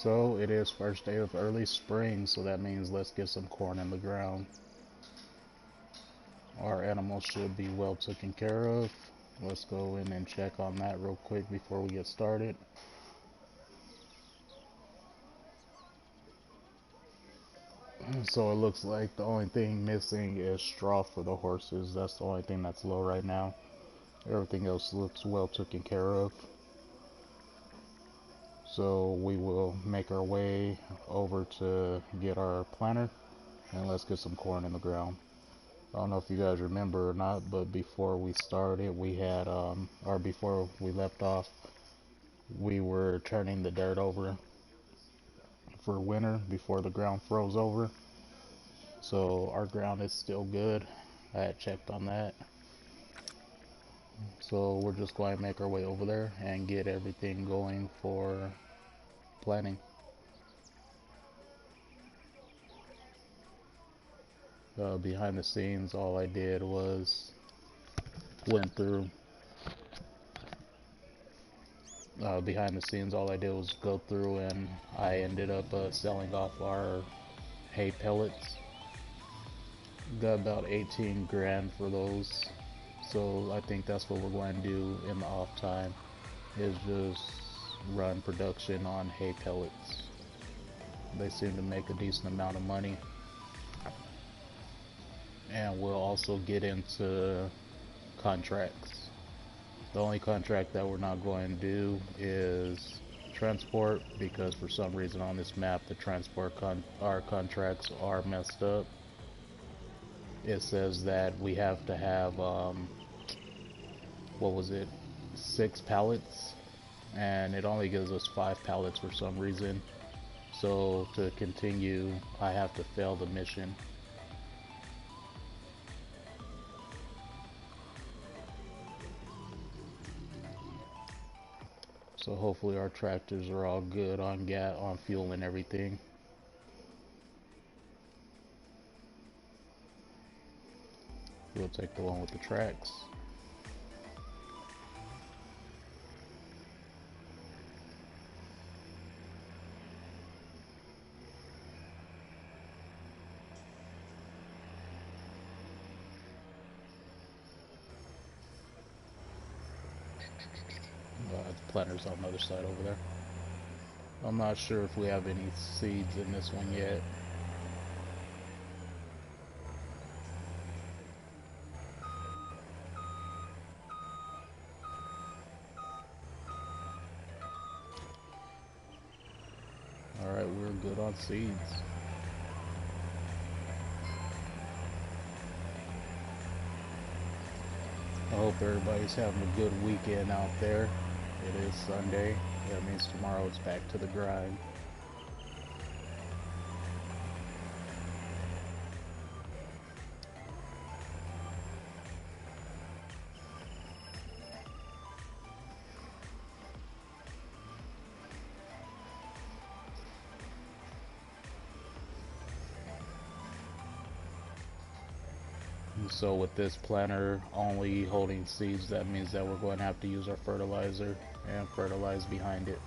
So it is first day of early spring, so that means let's get some corn in the ground. Our animals should be well taken care of. Let's go in and check on that real quick before we get started. So it looks like the only thing missing is straw for the horses. That's the only thing that's low right now. Everything else looks well taken care of. So we will make our way over to get our planter and let's get some corn in the ground. I don't know if you guys remember or not, but before we started, we had, or before we left off, we were turning the dirt over for winter before the ground froze over. So our ground is still good. I had checked on that. So we're just going to make our way over there and get everything going for planting. Behind the scenes, all I did was behind the scenes, all I did was go through and I ended up selling off our hay pellets. Got about 18 grand for those. So I think that's what we're going to do in the off time, is just run production on hay pellets. They seem to make a decent amount of money. And we'll also get into contracts. The only contract that we're not going to do is transport, because for some reason on this map the our contracts are messed up. It says that we have to have what was it, 6 pallets, and it only gives us 5 pallets for some reason. So to continue, I have to fail the mission. So hopefully our tractors are all good on on fuel and everything. We'll take the one with the tracks. The planter's on the other side over there. I'm not sure if we have any seeds in this one yet. Alright, we're good on seeds. I hope everybody's having a good weekend out there. It is Sunday. That means tomorrow it's back to the grind. So with this planter only holding seeds, that means that we're going to have to use our fertilizer and fertilize behind it.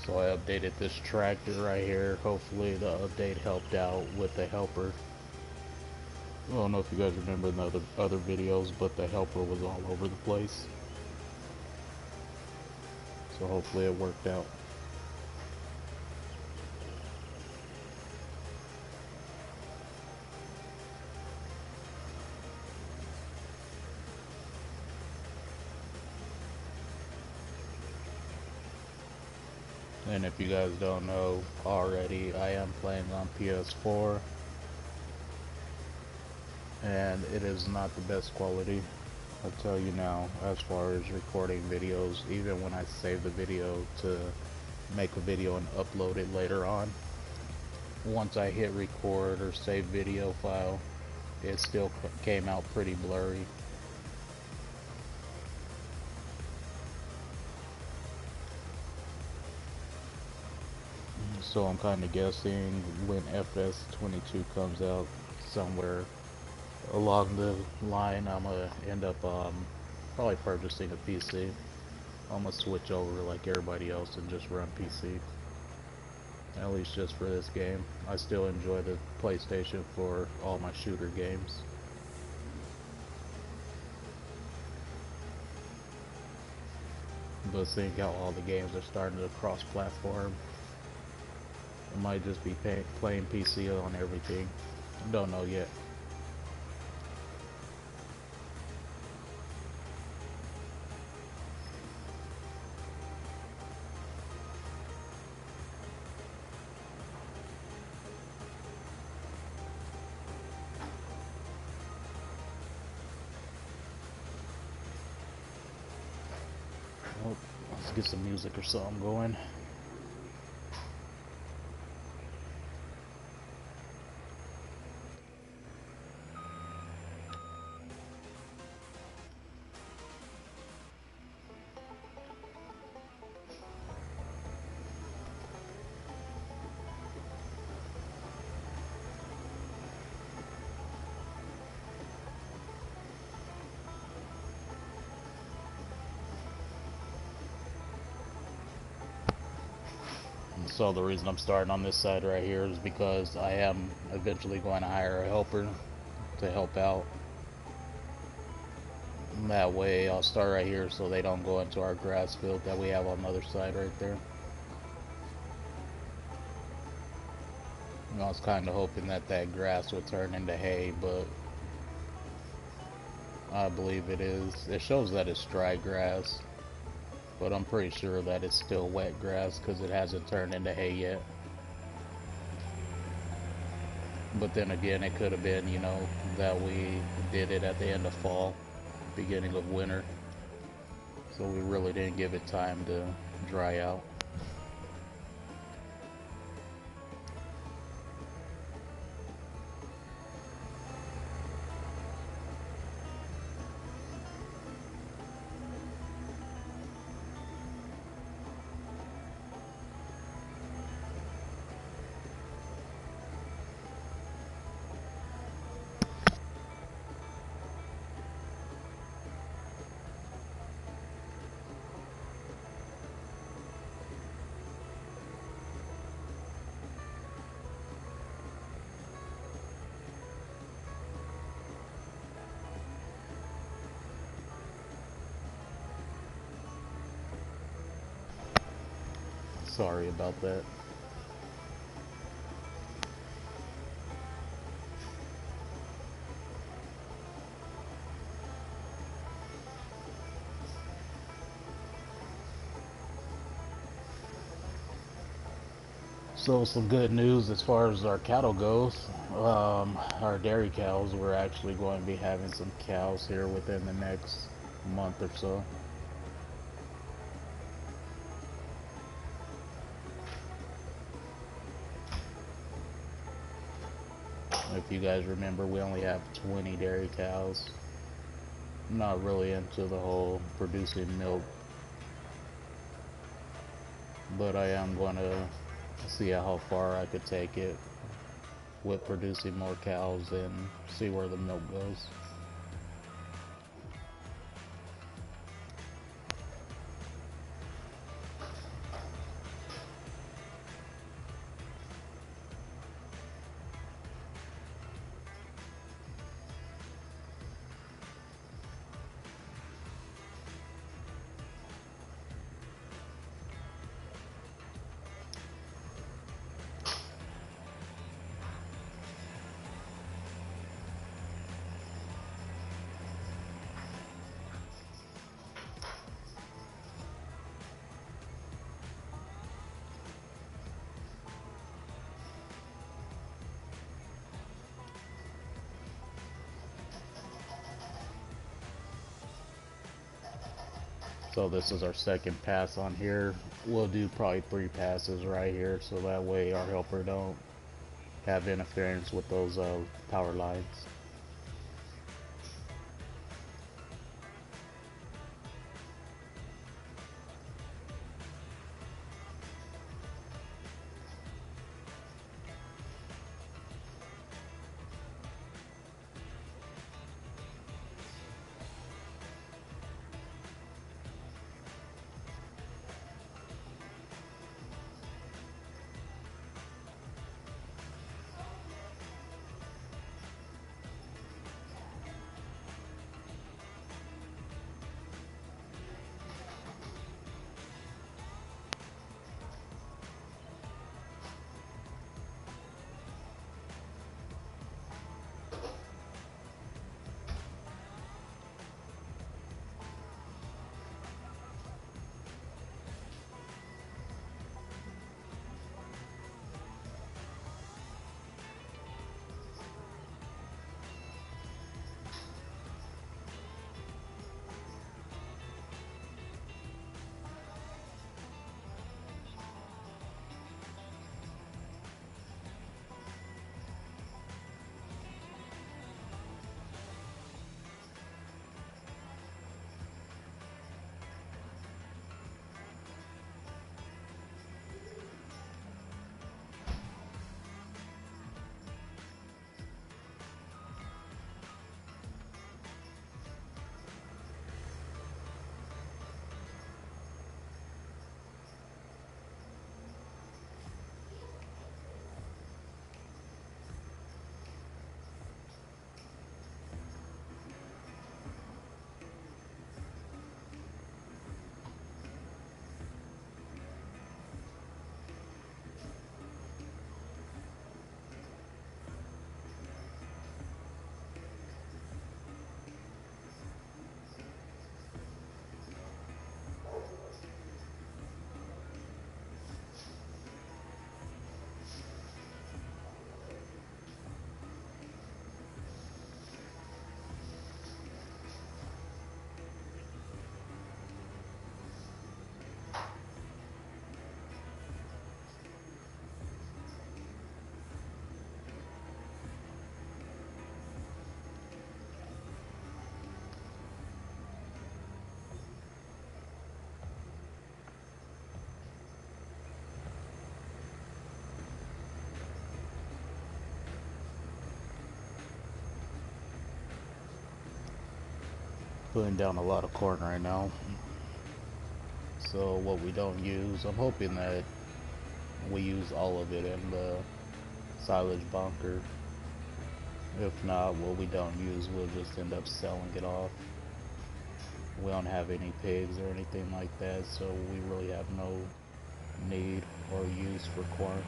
So I updated this tractor right here. Hopefully the update helped out with the helper. I don't know if you guys remember in the other videos, but the helper was all over the place. So hopefully it worked out. And if you guys don't know already, I am playing on PS4. And it is not the best quality. I'll tell you now, as far as recording videos, even when I save the video to make a video and upload it later on, once I hit record or save video file, it still came out pretty blurry. So I'm kind of guessing when FS22 comes out, somewhere along the line, I'm gonna end up probably purchasing a PC. I'm gonna switch over like everybody else and just run PC. At least just for this game. I still enjoy the PlayStation for all my shooter games. But seeing how all the games are starting to cross-platform, I might just be playing PC on everything. Don't know yet. Well, let's get some music or something going. So the reason I'm starting on this side right here is because I am eventually going to hire a helper to help out. That way I'll start right here so they don't go into our grass field that we have on the other side right there. I was kind of hoping that that grass would turn into hay, but I believe it is. It shows that it's dry grass, but I'm pretty sure that it's still wet grass because it hasn't turned into hay yet. But then again, it could have been, you know, that we did it at the end of fall, beginning of winter, so we really didn't give it time to dry out. Sorry about that. So some good news as far as our cattle goes. Our dairy cows, we're actually going to be having some cows here within the next month or so. If you guys remember, we only have 20 dairy cows. I'm not really into the whole producing milk, but I am going to see how far I could take it with producing more cows and see where the milk goes. So this is our second pass on here. We'll do probably 3 passes right here, so that way our helper don't have interference with those power lines. Putting down a lot of corn right now. So what we don't use, I'm hoping that we use all of it in the silage bunker. If not, what we don't use, we'll just end up selling it off. We don't have any pigs or anything like that, so we really have no need or use for corn.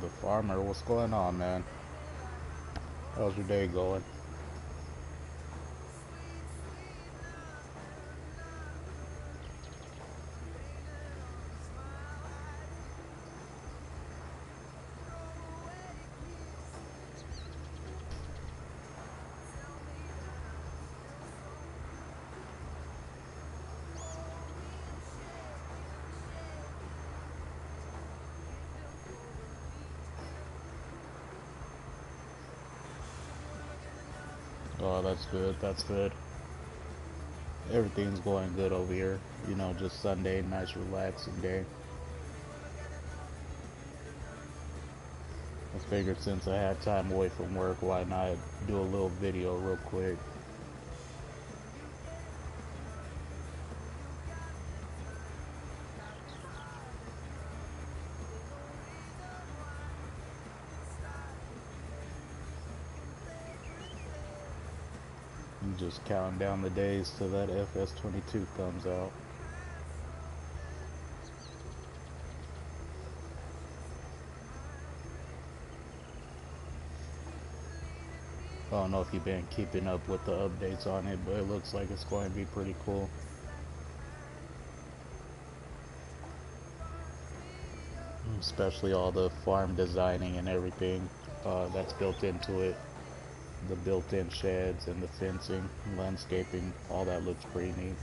The farmer, what's going on, man? How's your day going? Oh, that's good, that's good. Everything's going good over here. You know, just Sunday, nice relaxing day. I figured since I had time away from work, why not do a little video real quick. I'm just counting down the days till that FS22 comes out. I don't know if you've been keeping up with the updates on it, but it looks like it's going to be pretty cool. Especially all the farm designing and everything that's built into it. The built-in sheds and the fencing, landscaping, all that looks pretty neat.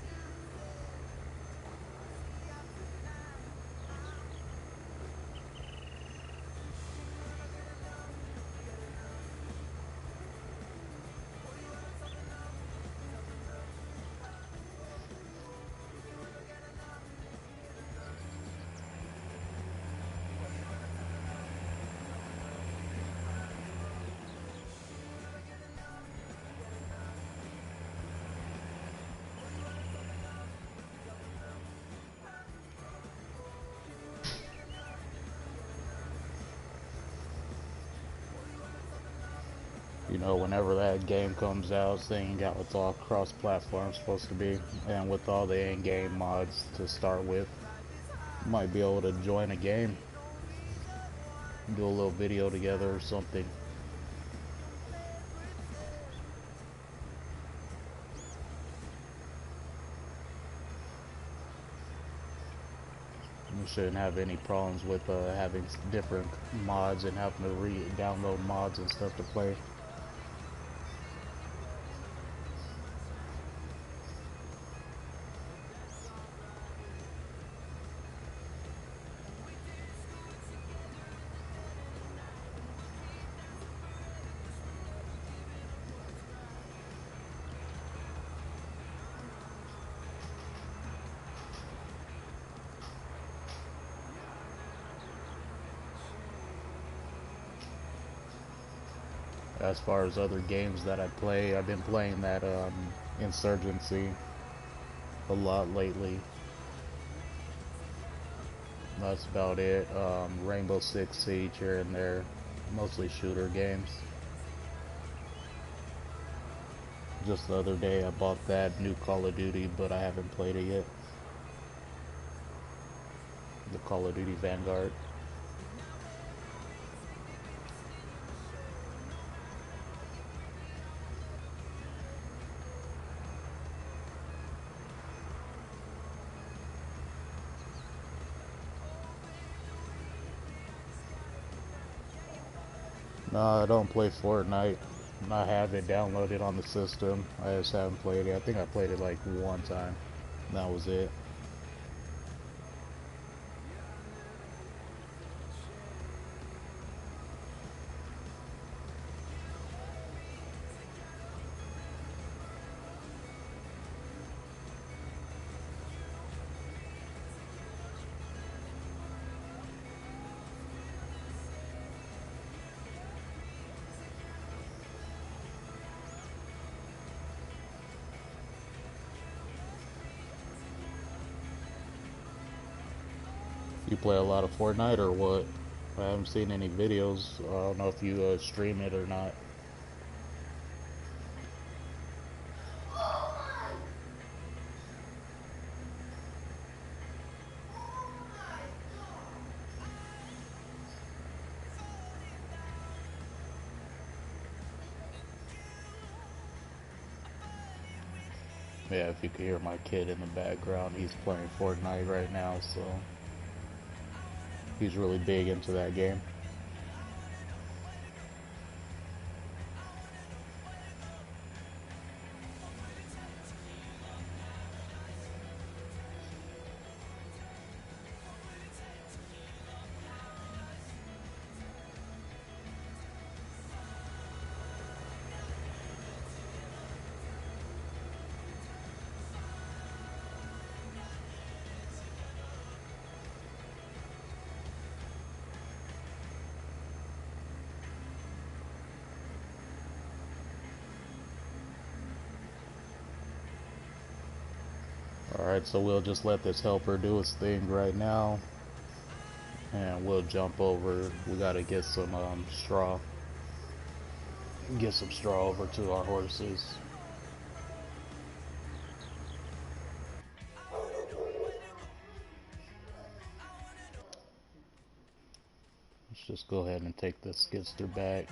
You know, whenever that game comes out, seeing how it's all cross-platform supposed to be, and with all the in-game mods to start with, you might be able to join a game, do a little video together or something. You shouldn't have any problems with having different mods and having to re-download mods and stuff to play. As far as other games that I play, I've been playing that Insurgency a lot lately. That's about it. Rainbow Six Siege here and there, mostly shooter games. Just the other day I bought that new Call of Duty, but I haven't played it yet. The Call of Duty Vanguard. No, I don't play Fortnite. I have it downloaded on the system. I just haven't played it. I think I played it like one time. That was it. You play a lot of Fortnite or what? I haven't seen any videos. I don't know if you stream it or not. Yeah, if you could hear my kid in the background, he's playing Fortnite right now, so he's really big into that game. Alright, so we'll just let this helper do its thing right now. And we'll jump over. We gotta get some straw. Get some straw over to our horses. Let's just go ahead and take this skidster back.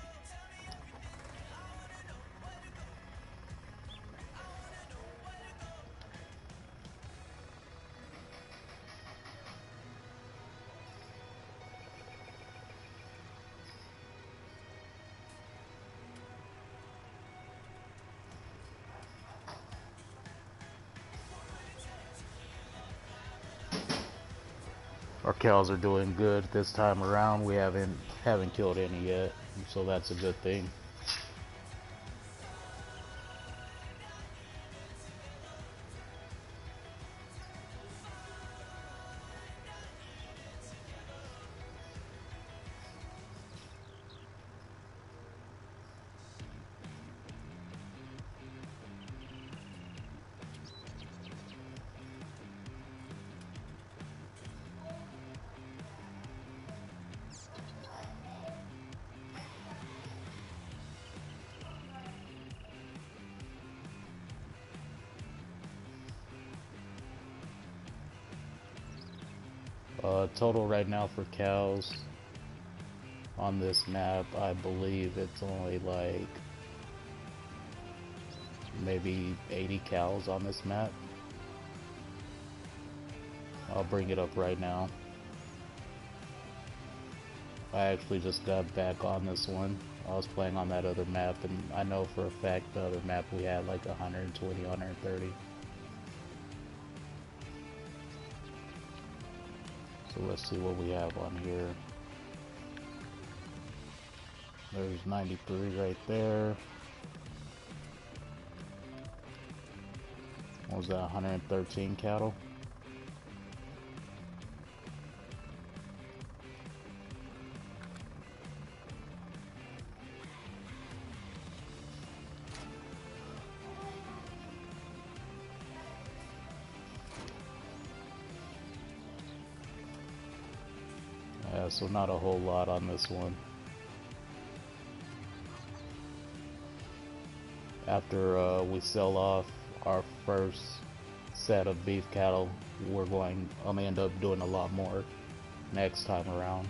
Our cows are doing good this time around. We haven't killed any yet, so that's a good thing. Total right now for cows on this map, I believe it's only like maybe 80 cows on this map. I'll bring it up right now. I actually just got back on this one. I was playing on that other map, and I know for a fact the other map we had like 120, 130. So let's see what we have on here. There's 93 right there. What was that, 113 cattle? Yeah, so not a whole lot on this one. After we sell off our first set of beef cattle, I'm gonna end up doing a lot more next time around.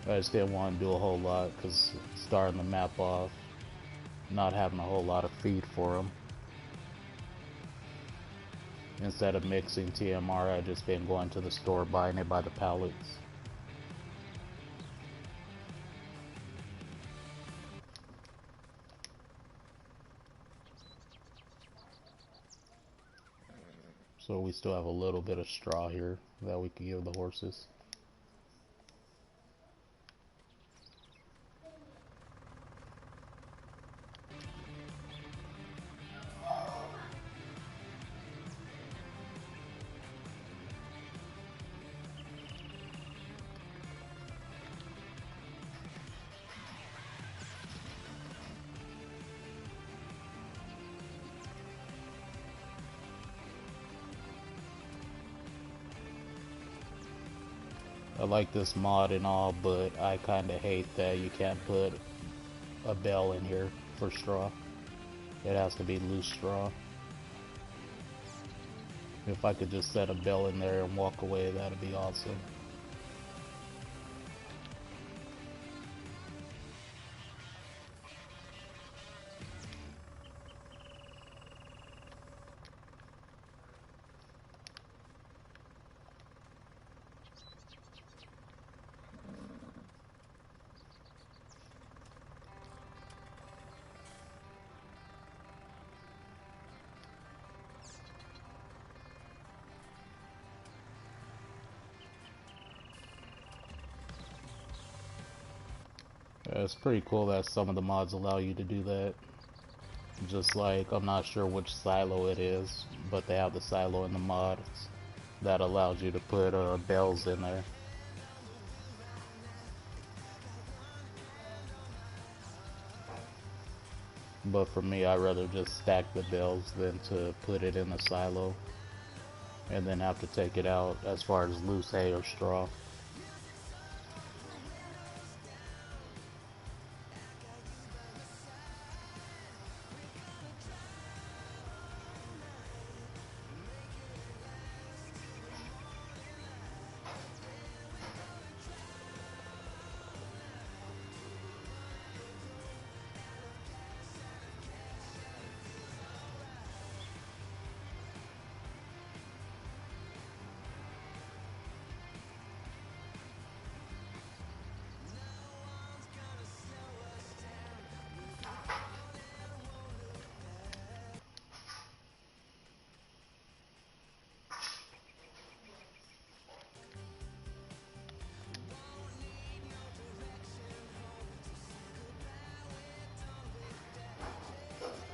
I just didn't want to do a whole lot because starting the map off, not having a whole lot of feed for them. Instead of mixing TMR, I just been going to the store buying it by the pallets. So we still have a little bit of straw here that we can give the horses. I like this mod and all, but I kinda hate that you can't put a bell in here for straw. It has to be loose straw. If I could just set a bell in there and walk away, that'd be awesome. Yeah, it's pretty cool that some of the mods allow you to do that. Just like, I'm not sure which silo it is, but they have the silo in the mods that allows you to put bells in there. But for me, I'd rather just stack the bells than to put it in the silo and then have to take it out as far as loose hay or straw.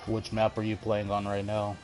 Which map are you playing on right now?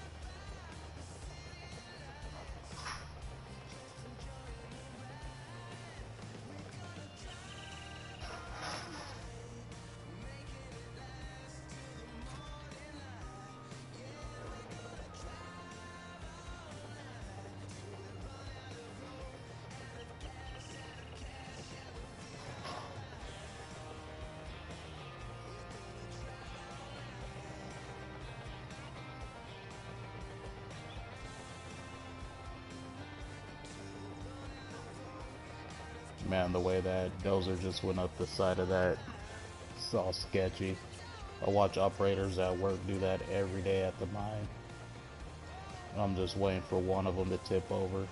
Man, the way that dozer just went up the side of that, it's all sketchy. I watch operators at work do that every day at the mine. I'm just waiting for one of them to tip over.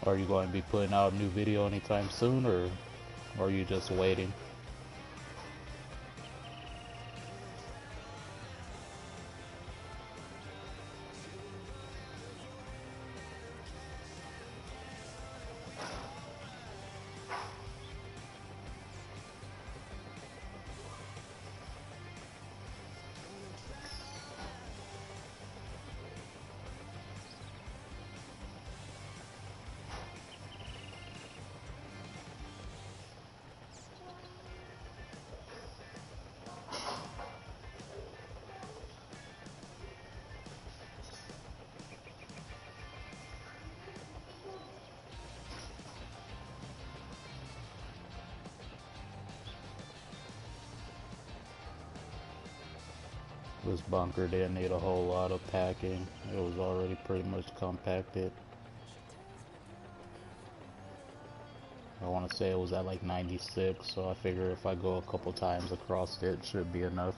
Are you going to be putting out a new video anytime soon, or are you just waiting? This bunker didn't need a whole lot of packing. It was already pretty much compacted. I want to say it was at like 96, so I figure if I go a couple times across it, should be enough.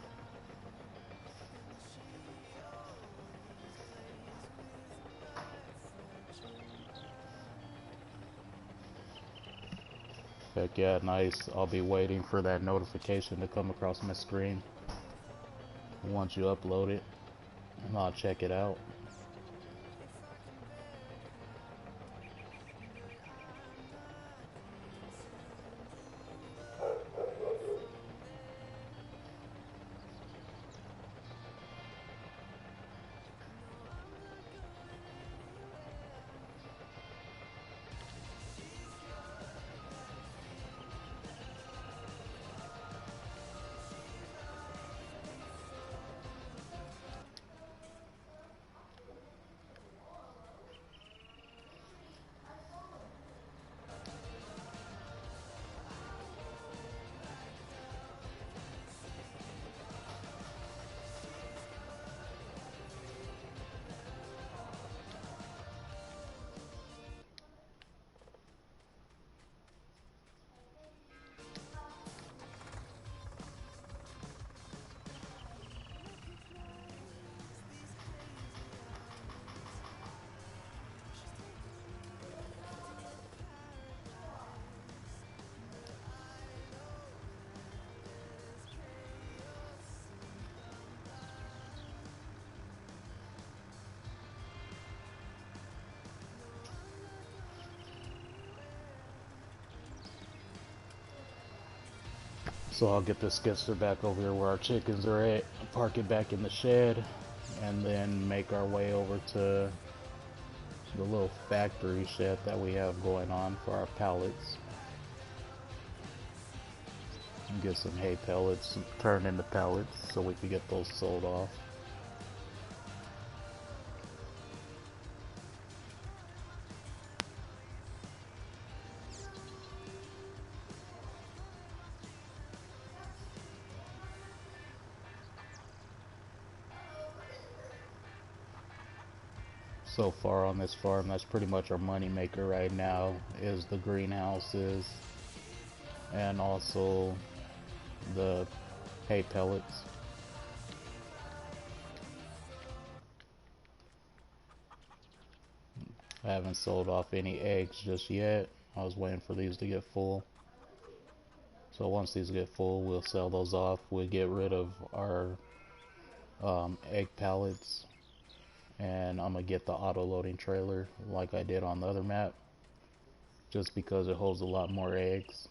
Heck yeah, nice. I'll be waiting for that notification to come across my screen once you upload it, and I'll check it out. So I'll get the sketcher back over here where our chickens are at, park it back in the shed, and then make our way over to the little factory shed that we have going on for our pallets. And get some hay pellets turned into pallets so we can get those sold off. So far on this farm, that's pretty much our money maker right now, is the greenhouses and also the hay pellets. I haven't sold off any eggs just yet. I was waiting for these to get full. So once these get full, we'll sell those off. We'll get rid of our egg pallets, and I'm gonna get the auto loading trailer like I did on the other map, just because it holds a lot more eggs.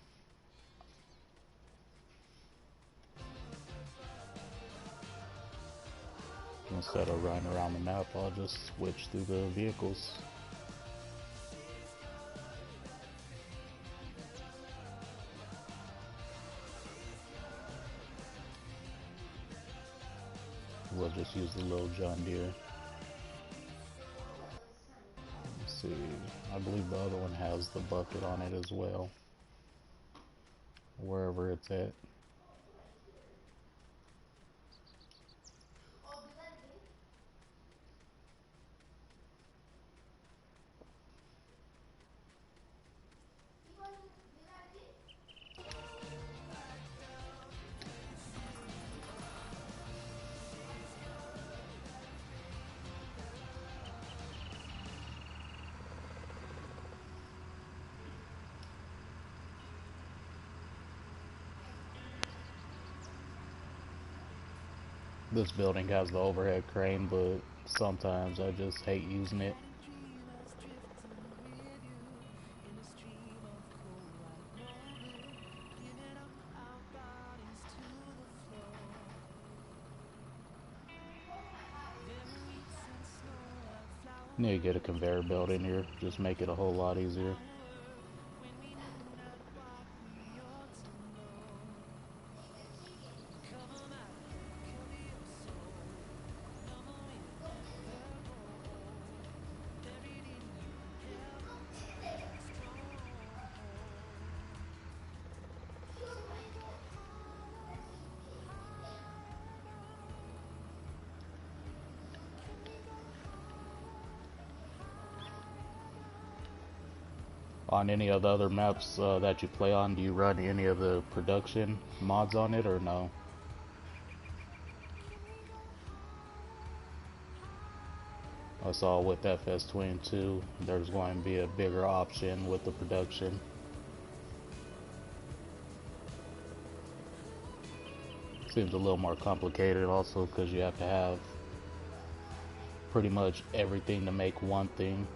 Instead of running around the map, I'll just switch through the vehicles. We'll just use the little John Deere. Let's see, I believe the other one has the bucket on it as well, wherever it's at. This building has the overhead crane, but sometimes I just hate using it. Need to get a conveyor belt in here, just make it a whole lot easier. On any of the other maps that you play on, do you run any of the production mods on it or no? I saw with FS22 there's going to be a bigger option with the production. Seems a little more complicated also because you have to have pretty much everything to make one thing.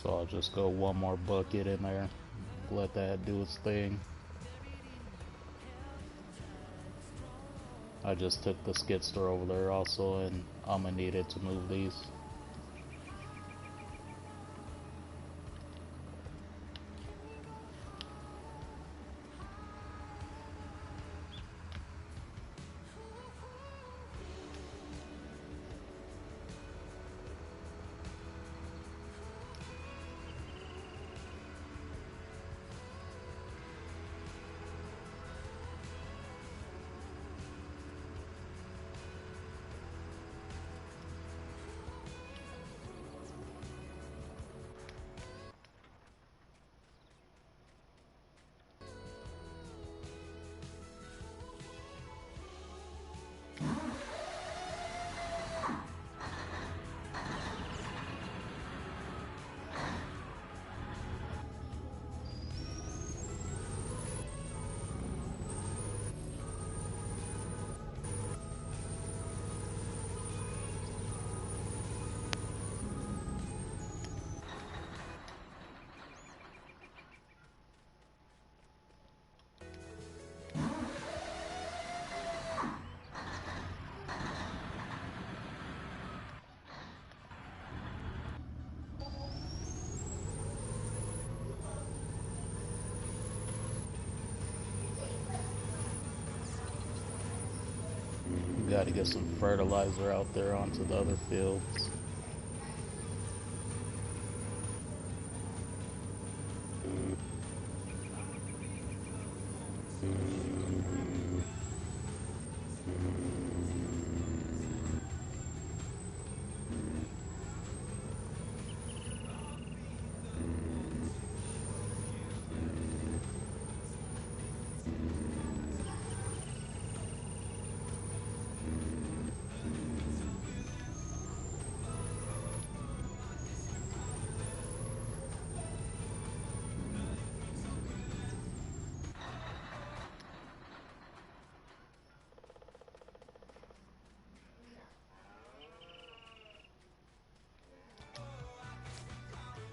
So I'll just go one more bucket in there, let that do its thing. I just took the skid store over there also, and I'm gonna need it to move these. Got to get some fertilizer out there onto the other fields.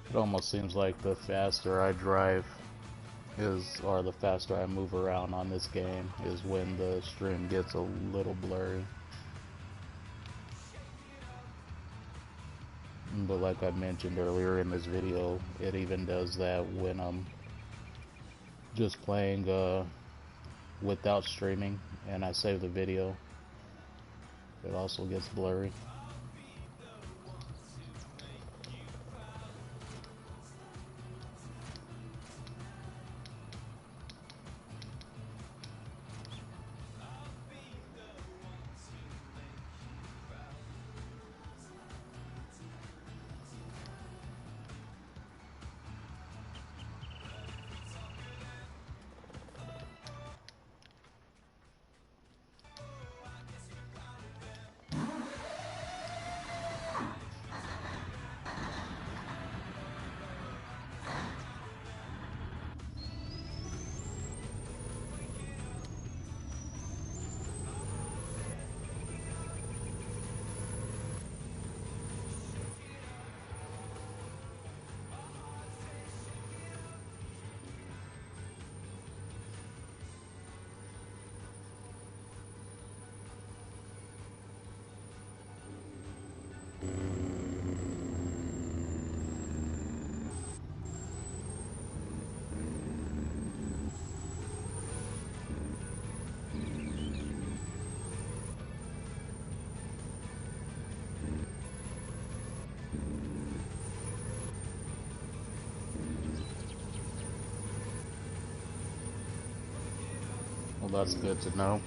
It almost seems like the faster I drive or the faster I move around on this game is when the stream gets a little blurry. But like I mentioned earlier in this video, it even does that when I'm just playing without streaming and I save the video. It also gets blurry. Well, that's good to know.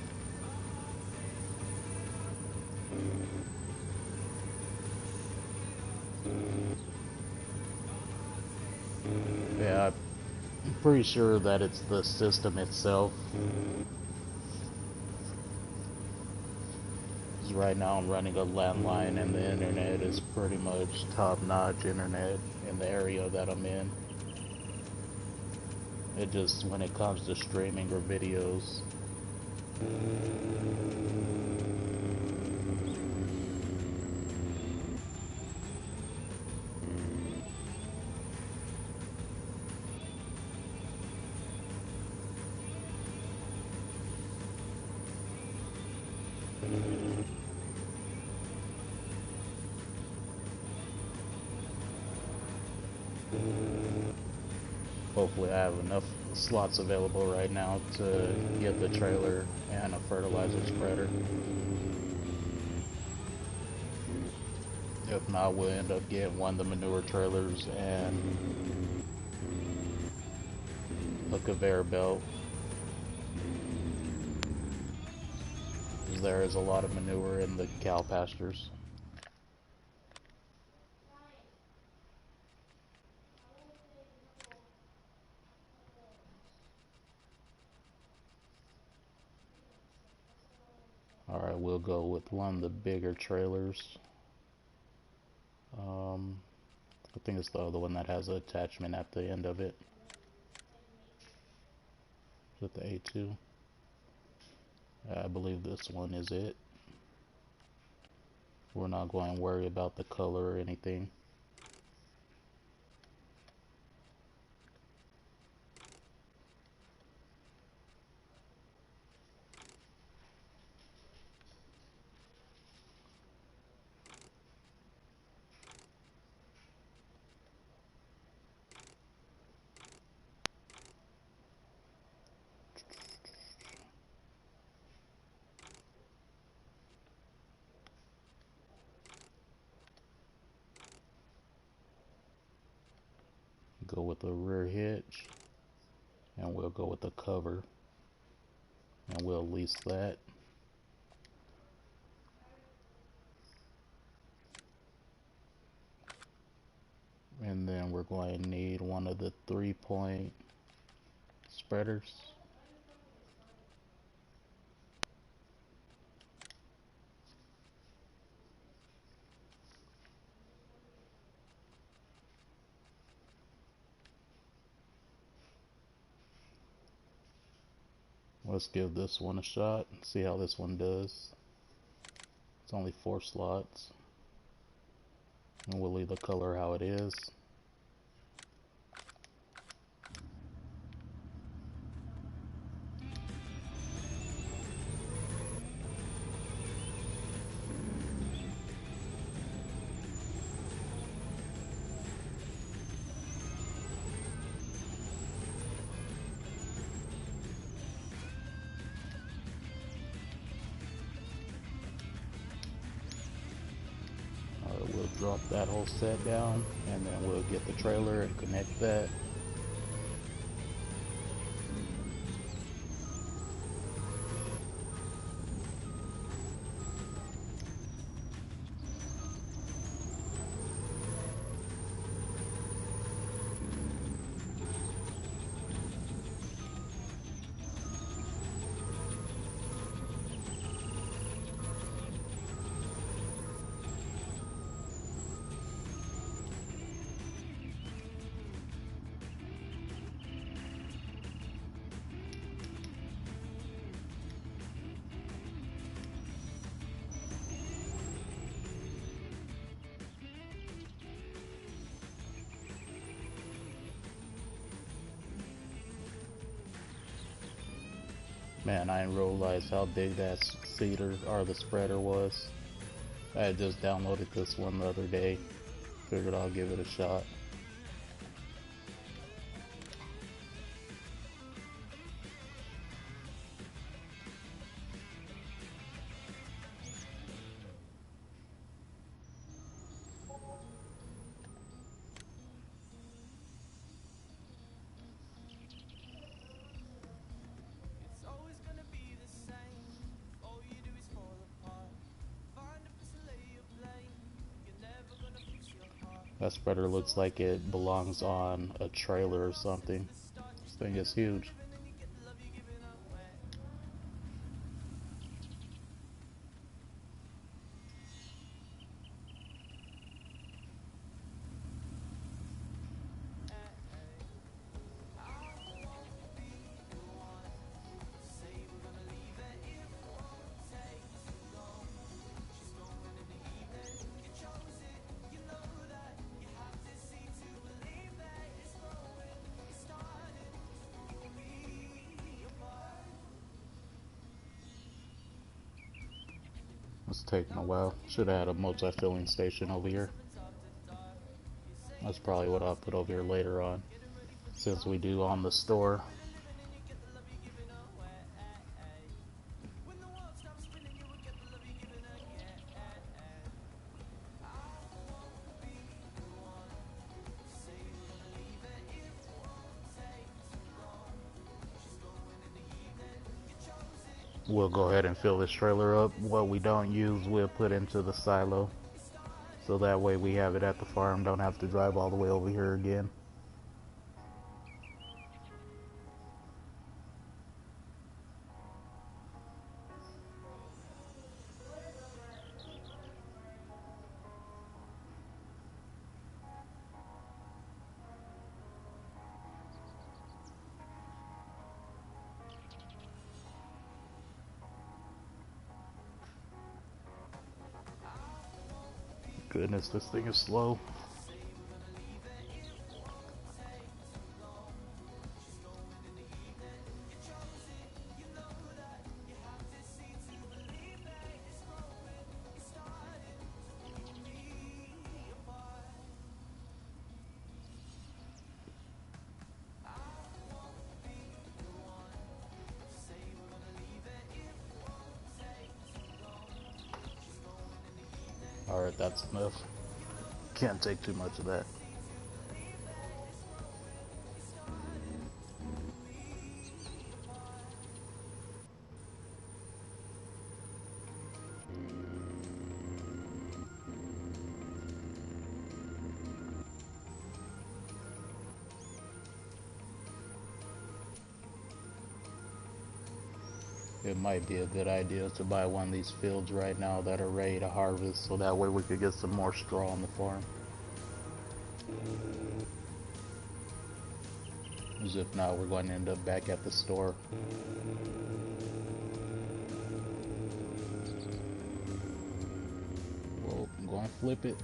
Yeah, I'm pretty sure that it's the system itself. 'Cause right now I'm running a landline and the internet is pretty much top-notch internet in the area that I'm in. It just, when it comes to streaming or videos, hopefully I have enough slots available right now to get the trailer and a fertilizer spreader. If not, we'll end up getting one of the manure trailers and a conveyor belt. Because there is a lot of manure in the cow pastures. Alright, we'll go with one of the bigger trailers. I think it's the other one that has an attachment at the end of it. Is it the A2? I believe this one is it. We're not going to worry about the color or anything. Go with the rear hitch, and we'll go with the cover, and we'll lease that. And then we're going to need one of the 3-point spreaders. Let's give this one a shot and see how this one does. It's only 4 slots. And we'll leave the color how it is. We'll drop that whole set down, and then we'll get the trailer and connect that. Man, I didn't realize how big that seeder or the spreader was. I had just downloaded this one the other day. Figured I'll give it a shot. That spreader looks like it belongs on a trailer or something. This thing is huge. It's taking a while. Should have had a multi-filling station over here. That's probably what I'll put over here later on, since we do on the store. We'll go ahead and fill this trailer up. What we don't use, we'll put into the silo. So that way we have it at the farm, don't have to drive all the way over here again. Goodness, this thing is slow. Alright, that's enough. Can't take too much of that. It might be a good idea to buy one of these fields right now that are ready to harvest, so that way we could get some more straw on the farm. As if not, we're going to end up back at the store. Well, I'm going to flip it.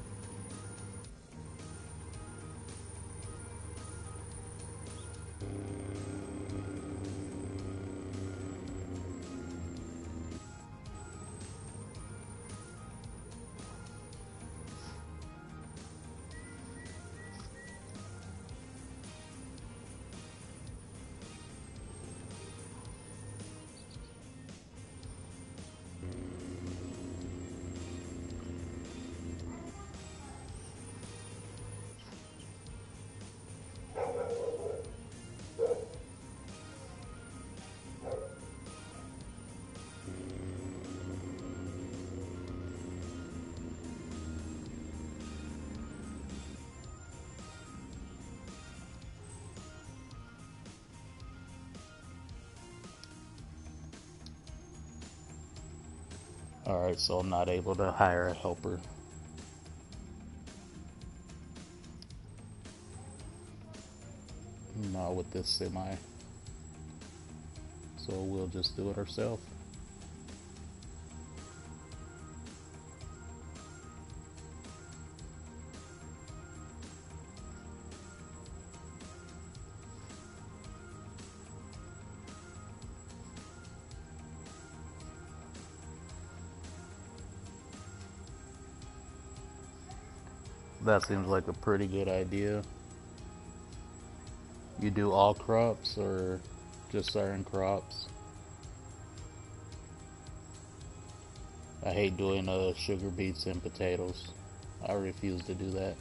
Alright, so I'm not able to hire a helper. Not with this semi. So we'll just do it ourselves. That seems like a pretty good idea. You do all crops or just certain crops? I hate doing sugar beets and potatoes. I refuse to do that.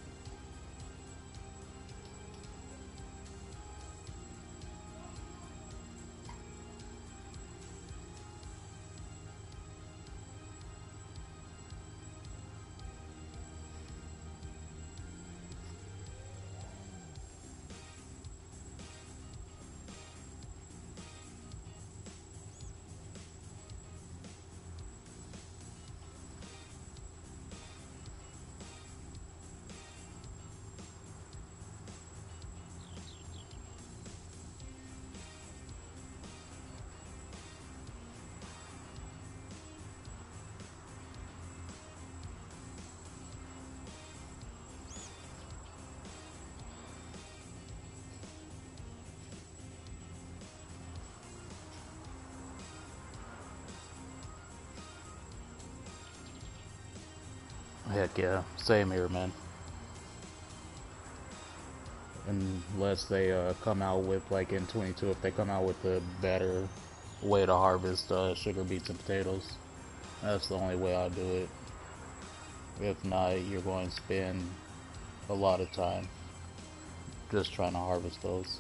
Heck yeah, same here, man. Unless they come out with, like in 22, if they come out with a better way to harvest sugar beets and potatoes, that's the only way I'll do it. If not, you're going to spend a lot of time just trying to harvest those.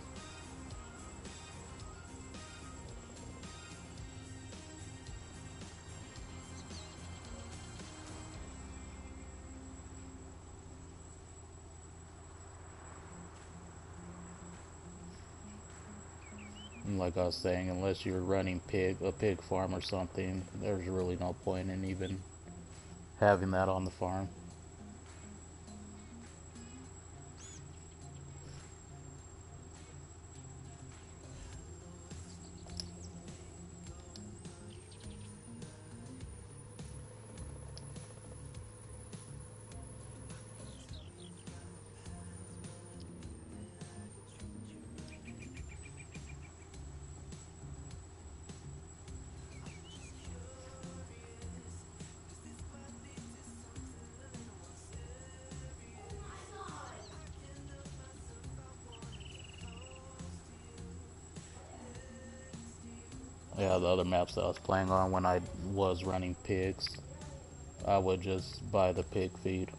And like I was saying, unless you're running a pig farm or something, there's really no point in even having that on the farm. Yeah, the other maps that I was playing on when I was running pigs, I would just buy the pig feed.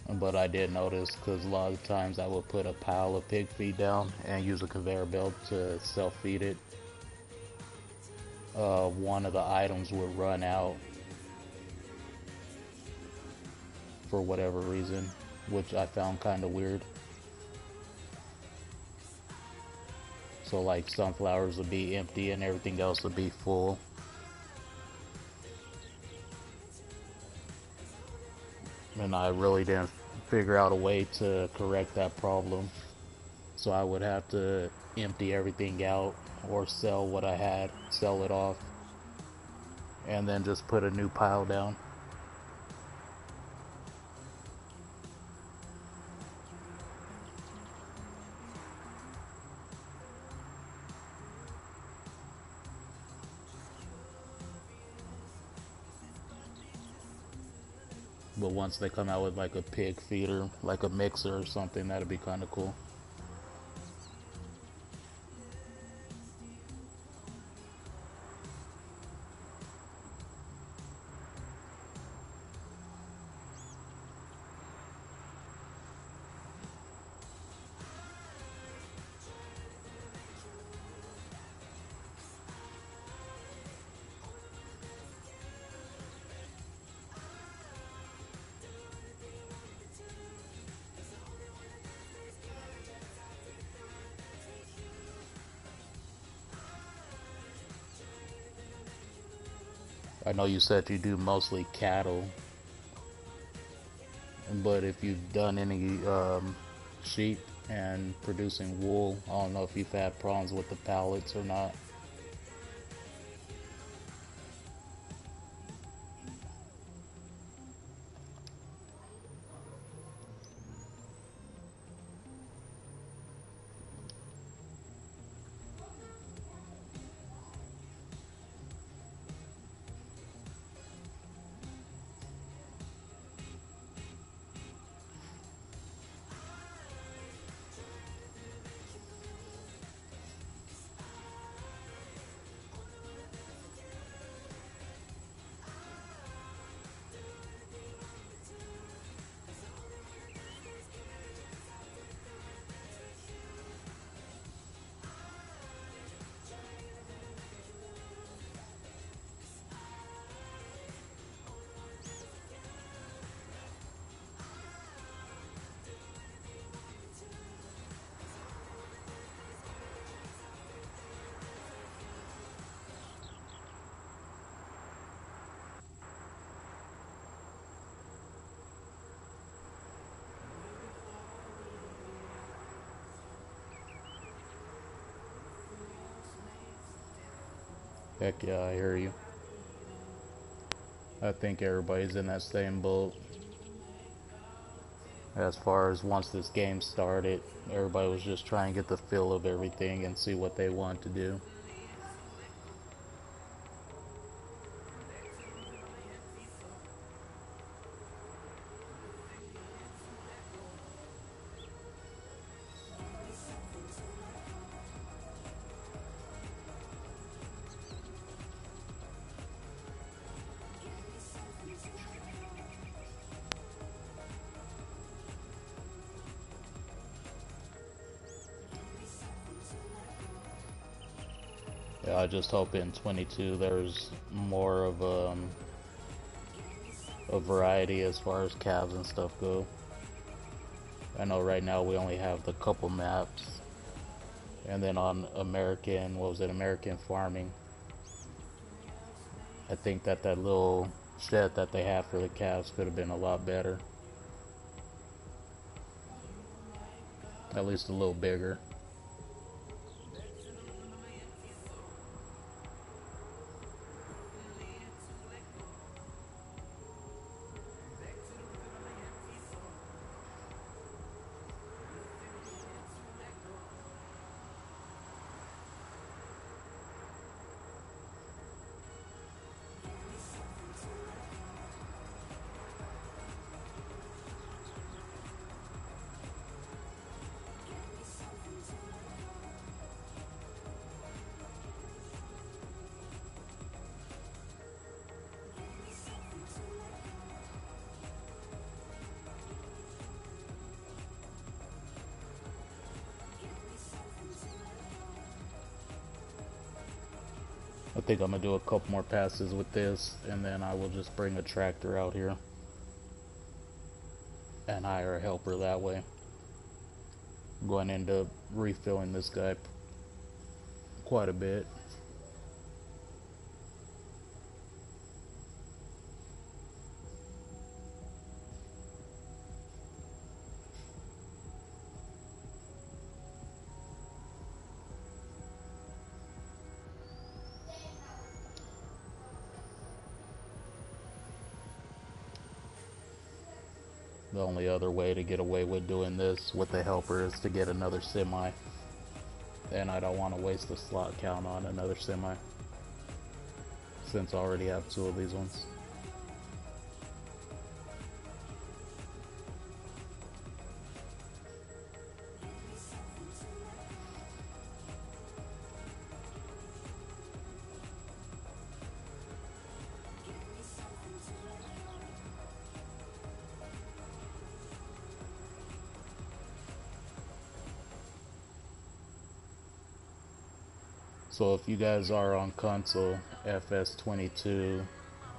But I did notice, because a lot of times I would put a pile of pig feed down and use a conveyor belt to self-feed it. One of the items would run out for whatever reason, which I found kind of weird. So like sunflowers would be empty and everything else would be full. And I really didn't figure out a way to correct that problem. So I would have to empty everything out or sell what I had, sell it off, and then just put a new pile down. But once they come out with like a pig feeder, like a mixer or something, that'd be kind of cool. I know you said you do mostly cattle, but if you've done any sheep and producing wool, I don't know if you've had problems with the pallets or not. Heck yeah, I hear you. I think everybody's in that same boat. As far as once this game started, everybody was just trying to get the feel of everything and see what they want to do. Yeah, I just hope in 22 there's more of a variety as far as calves and stuff go. I know right now we only have the couple maps, and then on American, what was it, American Farming, I think that little shed that they have for the calves could have been a lot better. At least a little bigger. I think I'm gonna do a couple more passes with this, and then I will just bring a tractor out here and hire a helper that way. I'm going to end up refilling this guy quite a bit. The only other way to get away with doing this with the helper is to get another semi. And I don't want to waste the slot count on another semi, since I already have 2 of these ones. So if you guys are on console, FS22,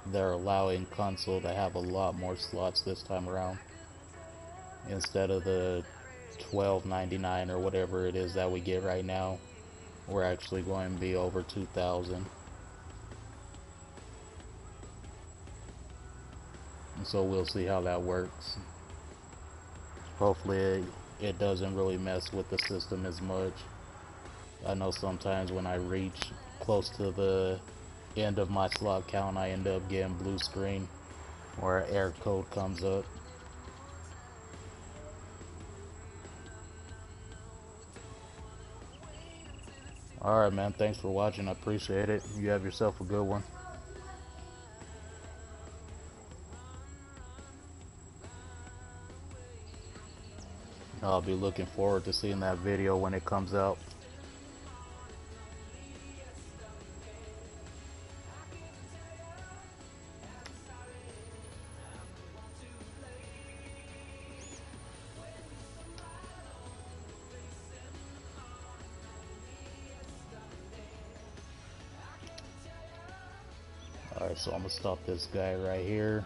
they're allowing console to have a lot more slots this time around. Instead of the $12.99 or whatever it is that we get right now, we're actually going to be over 2,000. And so we'll see how that works. Hopefully it doesn't really mess with the system as much. I know sometimes when I reach close to the end of my slot count, I end up getting blue screen where an error code comes up. Alright man, thanks for watching, I appreciate it. You have yourself a good one. I'll be looking forward to seeing that video when it comes out. Alright, so I'm gonna stop this guy right here.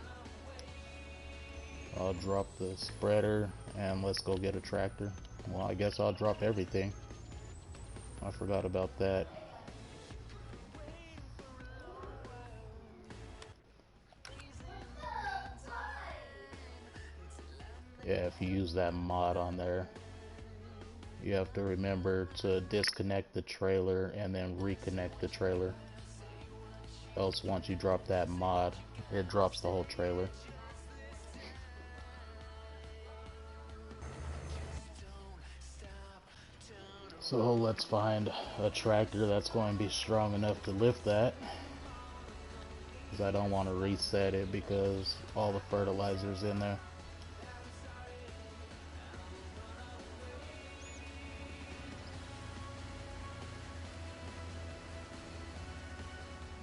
I'll drop the spreader and let's go get a tractor. Well, I guess I'll drop everything. I forgot about that. Yeah, if you use that mod on there, you have to remember to disconnect the trailer and then reconnect the trailer. Else once you drop that mod, it drops the whole trailer. So let's find a tractor that's going to be strong enough to lift that, because I don't want to reset it because all the fertilizer's in there.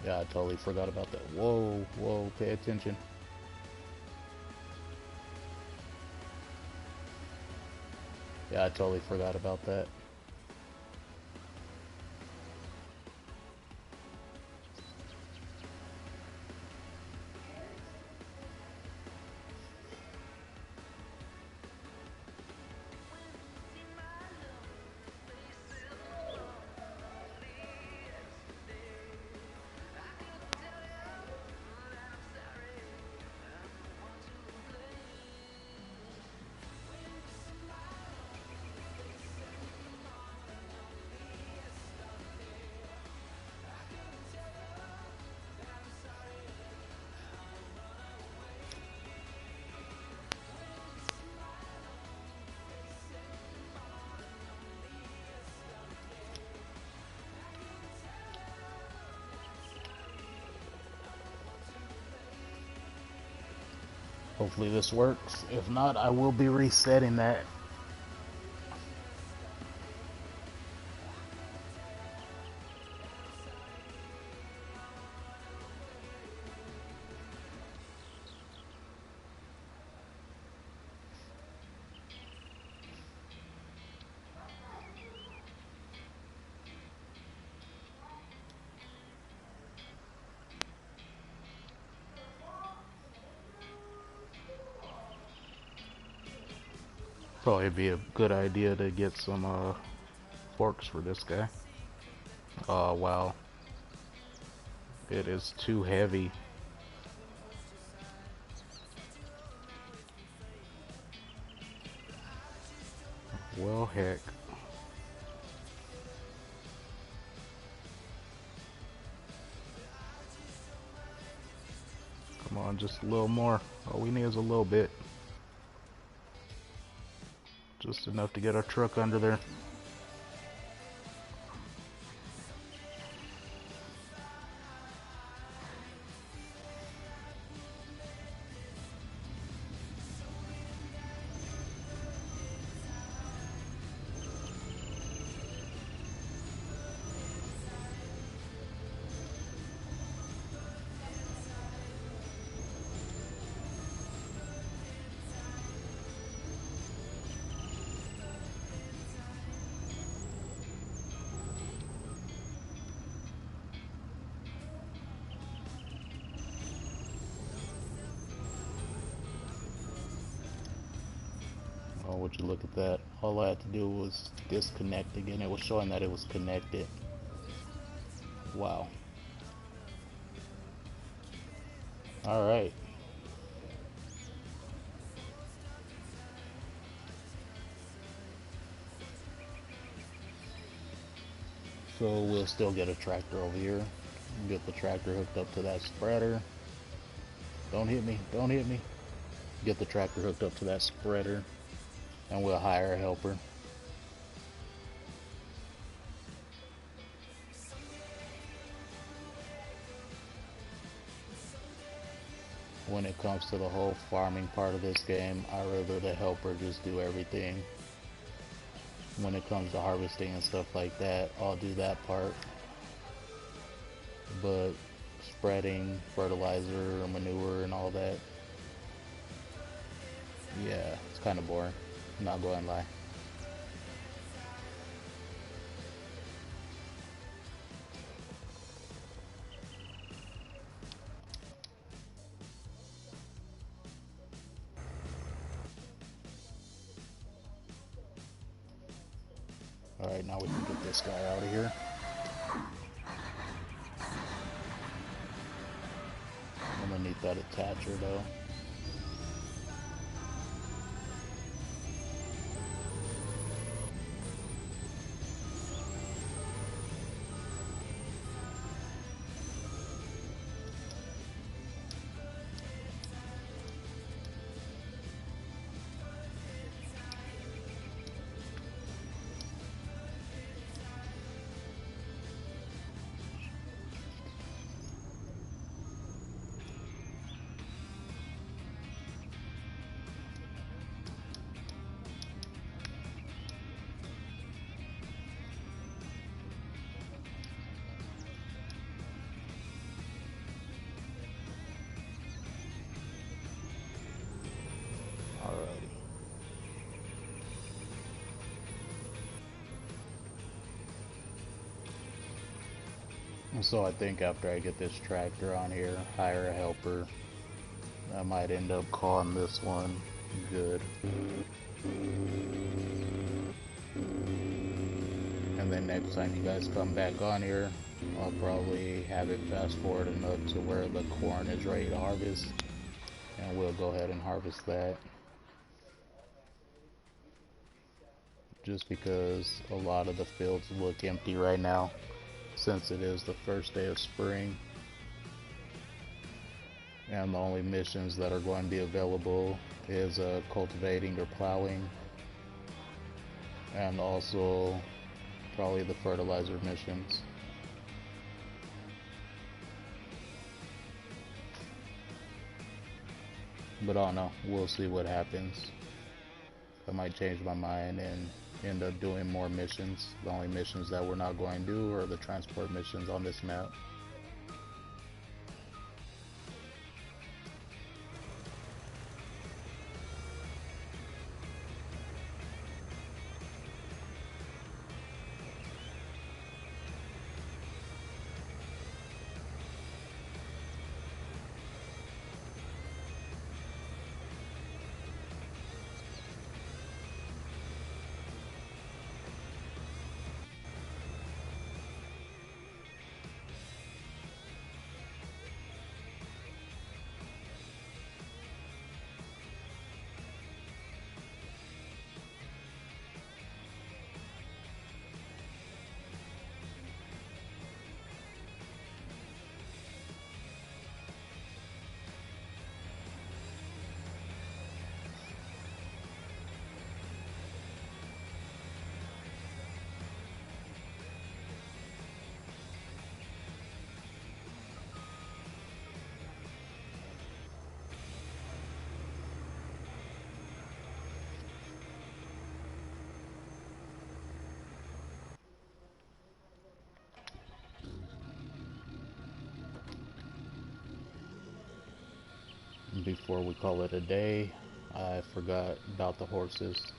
Yeah, I totally forgot about that. Whoa, whoa, pay attention. Yeah, I totally forgot about that. Hopefully this works. If not, I will be resetting that. Probably be a good idea to get some forks for this guy. Oh wow, it is too heavy. Well, heck. Come on, just a little more. All we need is a little bit. Just enough to get our truck under there. Oh, would you look at that? All I had to do was disconnect again. It was showing that it was connected. Wow. Alright. So we'll still get a tractor over here. Get the tractor hooked up to that spreader. Don't hit me, don't hit me. Get the tractor hooked up to that spreader, and we'll hire a helper. When it comes to the whole farming part of this game, I'd rather the helper just do everything. When it comes to harvesting and stuff like that, I'll do that part. But spreading, fertilizer, manure, and all that, yeah, it's kind of boring. I'm not going to lie. Alright, now we can get this guy out of here. I'm gonna need that attacher though. So I think after I get this tractor on here, hire a helper, I might end up calling this one good. And then next time you guys come back on here, I'll probably have it fast forward enough to where the corn is ready to harvest, and we'll go ahead and harvest that. Just because a lot of the fields look empty right now, since it is the first day of spring, and the only missions that are going to be available is cultivating or plowing, and also probably the fertilizer missions. But I don't know, we'll see what happens. I might change my mind and end up doing more missions. The only missions that we're not going to do are the transport missions on this map. Before we call it a day, I forgot about the horses.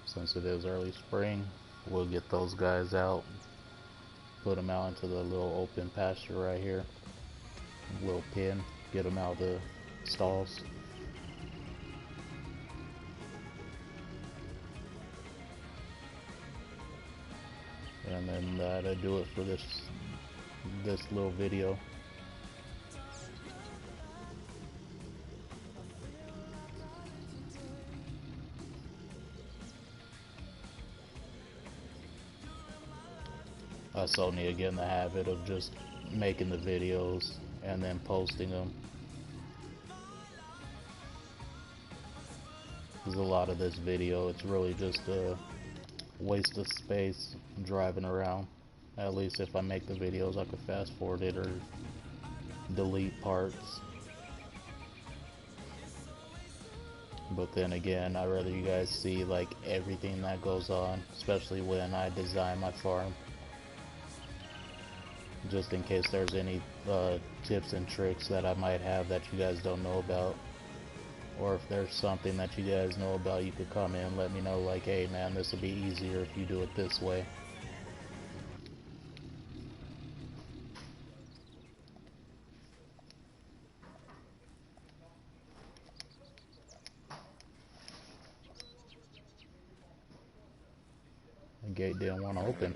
Since it is early spring, we'll get those guys out, put them out into the little open pasture right here, little pen, get them out of the stalls. And then that'll do it for this little video. I so need to get in the habit of just making the videos and then posting them. Because a lot of this video, it's really just a waste of space driving around. At least if I make the videos, I could fast forward it or delete parts. But then again, I'd rather you guys see like everything that goes on, especially when I design my farm. Just in case there's any tips and tricks that I might have that you guys don't know about. Or if there's something that you guys know about, you could come in and let me know, like, hey man, this would be easier if you do it this way. The gate didn't want to open.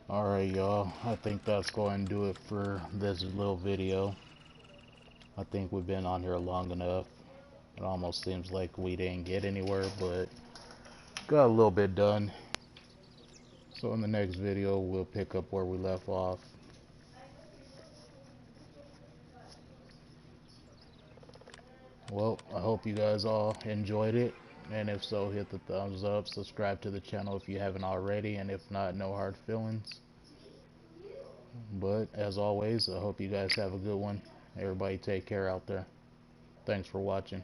Alright, y'all. I think that's going to do it for this little video. I think we've been on here long enough. It almost seems like we didn't get anywhere, but got a little bit done. So in the next video, we'll pick up where we left off. Well, I hope you guys all enjoyed it. And if so, hit the thumbs up. Subscribe to the channel if you haven't already. And if not, no hard feelings. But as always, I hope you guys have a good one. Everybody take care out there. Thanks for watching.